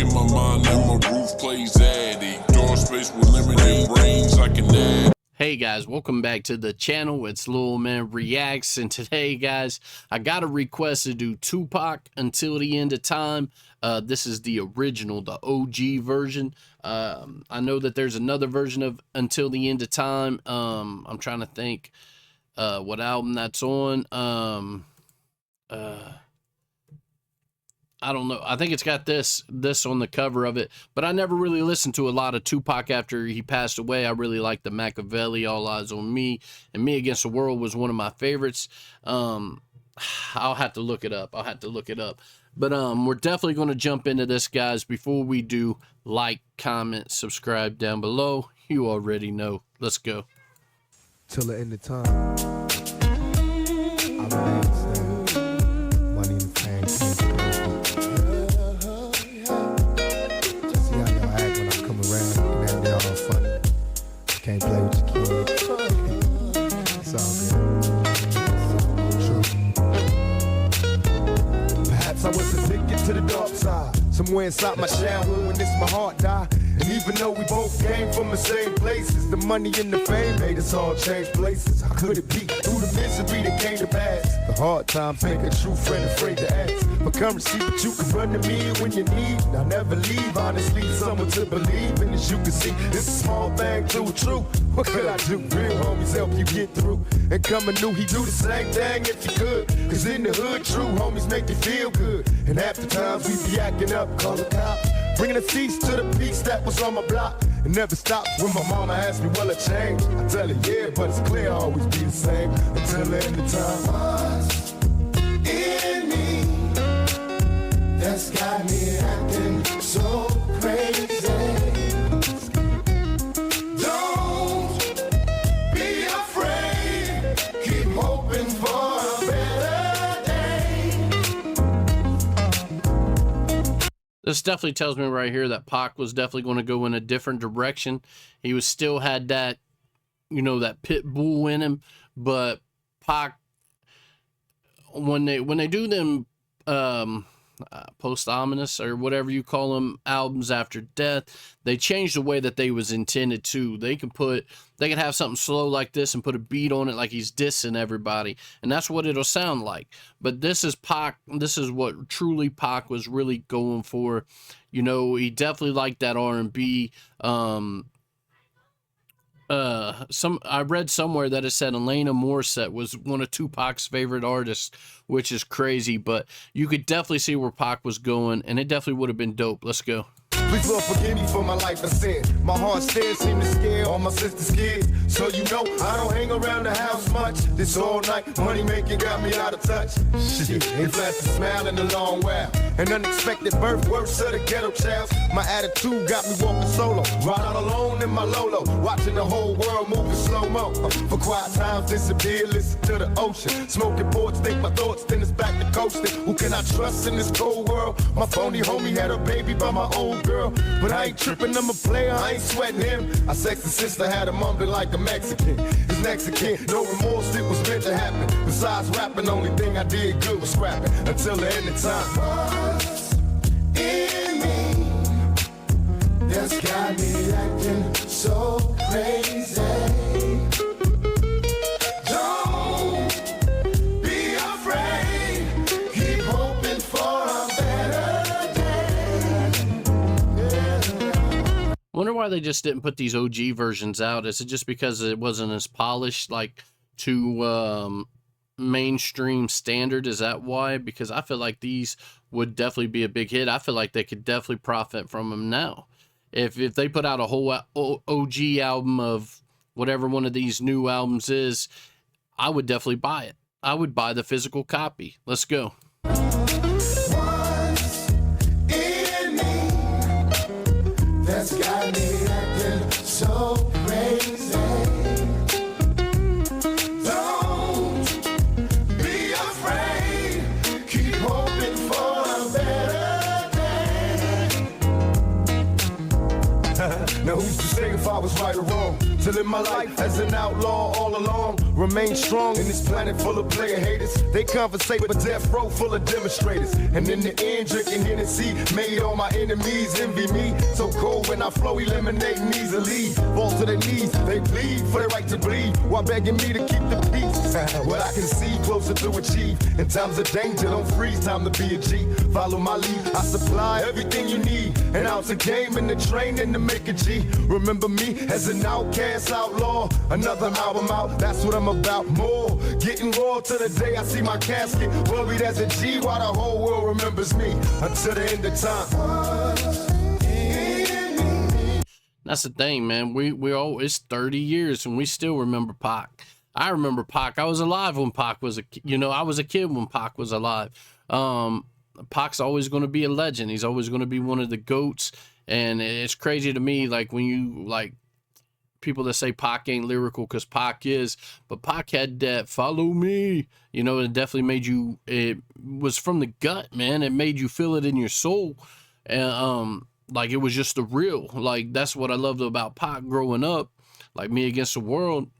in my mind and my roof plays addy. Door space with limited range, I can add. Hey guys, welcome back to the channel. It's Lil Man Reacts, and today, guys, I got a request to do Tupac Until the End of Time. This is the original, the OG version. I know that there's another version of Until the End of Time. I'm trying to think what album that's on. I don't know. I think it's got this on the cover of it, but I never really listened to a lot of Tupac after he passed away. I really liked the Machiavelli, All Eyes on Me, and Me Against the World was one of my favorites. I'll have to look it up. But we're definitely going to jump into this, guys. Before we do, like, comment, subscribe down below. You already know. Let's go. Till the end of time, I remain the same. Money and fame can't be broken. See how y'all act when I come around, looking at me all funny. Can't play with your kids. It's all good. True. Perhaps I was addicted to the dark side. Somewhere inside my childhood when this my heart died. And even though we both came from the same places, the money and the fame made us all change places. How could it be? Through the misery that came to pass, the hard times make a true friend afraid to ask for currency, but you can run to me when you need. I'll never leave, honestly, someone to believe in. As you can see, it's a small thing too true. What could I do? Real homies help you get through. And coming new, he do the same thing if he could. Cause in the hood, true homies make you feel good. And half the times we be acting up, call the cops. Bringing a feast to the peace that was on my block. It never stops when my mama asks me, will it change? I tell her, yeah, but it's clear I'll always be the same until the end of time. What's in me that's got me acting so crazy? Don't be afraid, keep hoping for a better day. This definitely tells me right here that Pac was definitely going to go in a different direction. He was still had that, you know, that pit bull in him, but Pac, when they do them posthumous or whatever you call them albums after death, they change the way that they was intended to. They can have something slow like this and put a beat on it like he's dissing everybody, and that's what it'll sound like. But this is Pac. This is what truly Pac was really going for. You know, he definitely liked that R&B. I read somewhere that it said Alanis Morissette was one of Tupac's favorite artists, which is crazy, but you could definitely see where Pac was going, and it definitely would have been dope. Let's go. Please, Lord, forgive me for my life I sin. My heart still seem to scare all my sister's kids. So you know I don't hang around the house much. This all night money making got me out of touch. Shit, it flashed a smile in a long while. An unexpected birth, worse of the ghetto child. My attitude got me walking solo, right out alone in my Lolo, watching the whole world moving slow-mo. For quiet times disappear, listen to the ocean. Smoking boards, think my thoughts, then it's back to coasting. Who can I trust in this cold world? My phony homie had a baby by my old girl. But I ain't tripping, I'm a player, I ain't sweating him. I sexed his sister, had him mumbling like a Mexican. His Mexican, no remorse, it was meant to happen. Besides rapping, only thing I did good was scrapping. Until the end of time. What's in me that's got me acting so crazy? Don't be afraid, keep hoping for a better day. Wonder why they just didn't put these OG versions out. Is it just because it wasn't as polished, like, to mainstream standard? Is that why? Because I feel like these would definitely be a big hit. I feel like they could definitely profit from them now. If they put out a whole OG album of whatever one of these new albums is, I would definitely buy it. I would buy the physical copy. Let's go. What's in me that's got me acting so crazy? Don't be afraid, keep hoping for a better day. Now who's to say if I was right or wrong? To live my life as an outlaw all along. Remain strong in this planet full of player haters. They conversate with death row full of demonstrators. And in the end, drinking Hennessy made all my enemies envy me. So cold when I flow, eliminating easily. Fall to their knees, they plead for their right to bleed, while begging me to keep the peace. What I can see closer to achieve. In times of danger, don't freeze, time to be a G. Follow my lead, I supply everything you need. An ounce of game in the training to make a G. Remember me as an outcast outlaw. Another album out, that's what I'm about. More getting raw to the day I see my casket. Worried as a G while the whole world remembers me. Until the end of time. That's the thing, man. We all, it's 30 years and we still remember Pac. I remember Pac. I was alive when Pac was I was a kid when Pac was alive. Pac's always going to be a legend. He's always going to be one of the GOATs. And it's crazy to me, like, when you, like, people that say Pac ain't lyrical, because Pac is, but Pac had that follow me, it definitely made you, it was from the gut, man. It made you feel it in your soul. And, like, it was just the real, like, that's what I loved about Pac growing up. Like Me Against the World,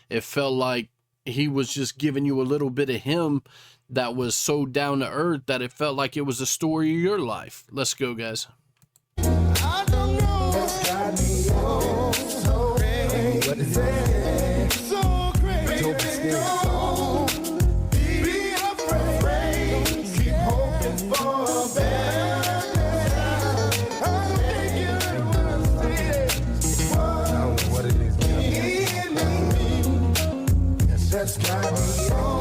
it felt like he was just giving you a little bit of him that was so down to earth that it felt like it was the story of your life. Let's go, guys. I don't know. So crazy. So crazy. Don't be afraid. Keep hoping for a better day. I don't think you understand. I don't know what it is. That's got me so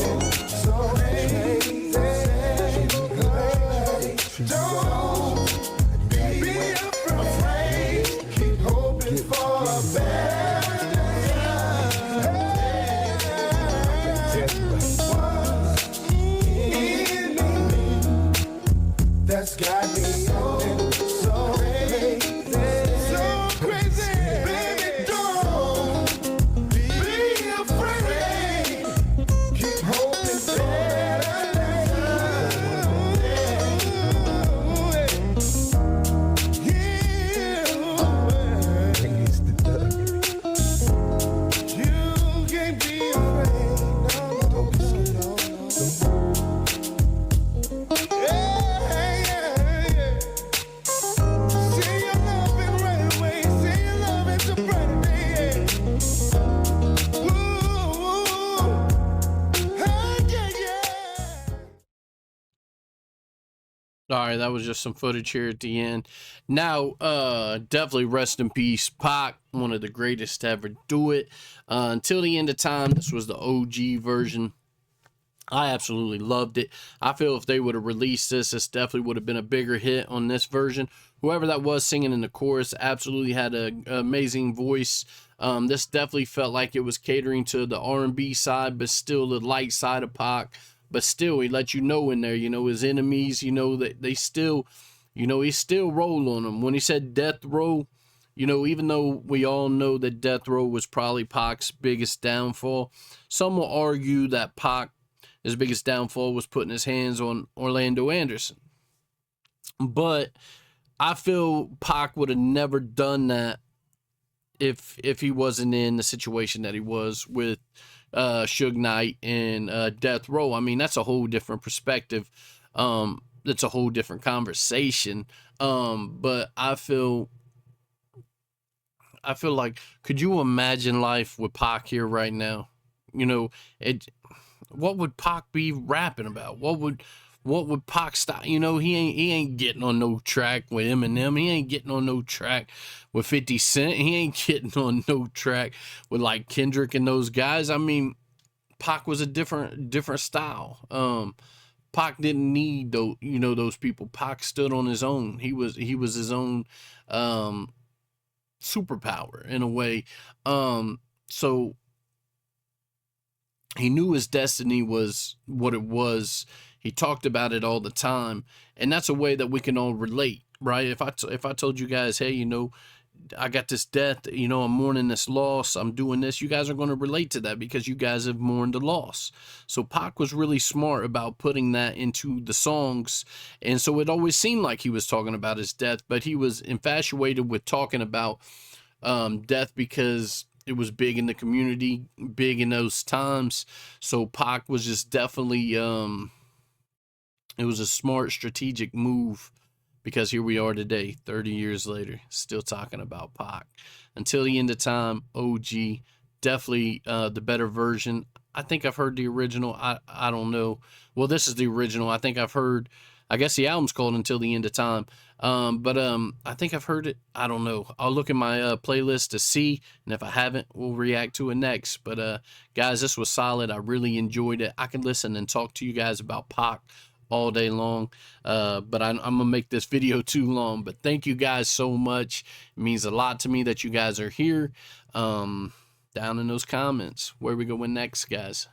crazy. Don't be afraid. Keep hoping for a better day. That's got me so crazy. So crazy. Baby, don't be afraid. Keep hoping better you can't be afraid. No, no. Yeah. See your love in right away. See your love in the brighter day. Yeah. All right, that was just some footage here at the end. Now, definitely rest in peace, Pac, one of the greatest to ever do it. Until the end of time, this was the OG version. I absolutely loved it. I feel if they would have released this definitely would have been a bigger hit on this version. Whoever that was singing in the chorus absolutely had an amazing voice. This definitely felt like it was catering to the R&B side, but still the light side of Pac. But still, he let you know in there, his enemies, that they still, he still roll on them. When he said death row, even though we all know that death row was probably Pac's biggest downfall, some will argue that Pac, his biggest downfall was putting his hands on Orlando Anderson. But I feel Pac would have never done that if he wasn't in the situation that he was with Suge Knight and Death Row. I mean, that's a whole different perspective. That's a whole different conversation. But I feel like, could you imagine life with Pac here right now? What would Pac be rapping about? What would Pac style? He ain't getting on no track with Eminem. He ain't getting on no track with 50 Cent. He ain't getting on no track with like Kendrick and those guys. I mean, Pac was a different style. Pac didn't need those people. Pac stood on his own. He was his own superpower in a way. So he knew his destiny was what it was. He talked about it all the time, and that's a way that we can all relate, right? If I told you guys, hey, I got this death, you know, I'm mourning this loss, I'm doing this. You guys are going to relate to that because you guys have mourned the loss. So Pac was really smart about putting that into the songs. And so it always seemed like he was talking about his death, but he was infatuated with talking about death because it was big in the community, big in those times. So Pac was just definitely, it was a smart strategic move, because here we are today, 30 years later, still talking about Pac. Until the End of Time, OG, definitely the better version. I think I've heard the original. I don't know. Well, this is the original. I think I've heard, I guess the album's called Until the End of Time. But I think I've heard it. I don't know. I'll look in my playlist to see, and if I haven't, we'll react to it next. But guys, this was solid. I really enjoyed it. I can listen and talk to you guys about Pac all day long, but I'm gonna make this video too long. But thank you guys so much. It means a lot to me that you guys are here. Down in those comments, where we going next, guys?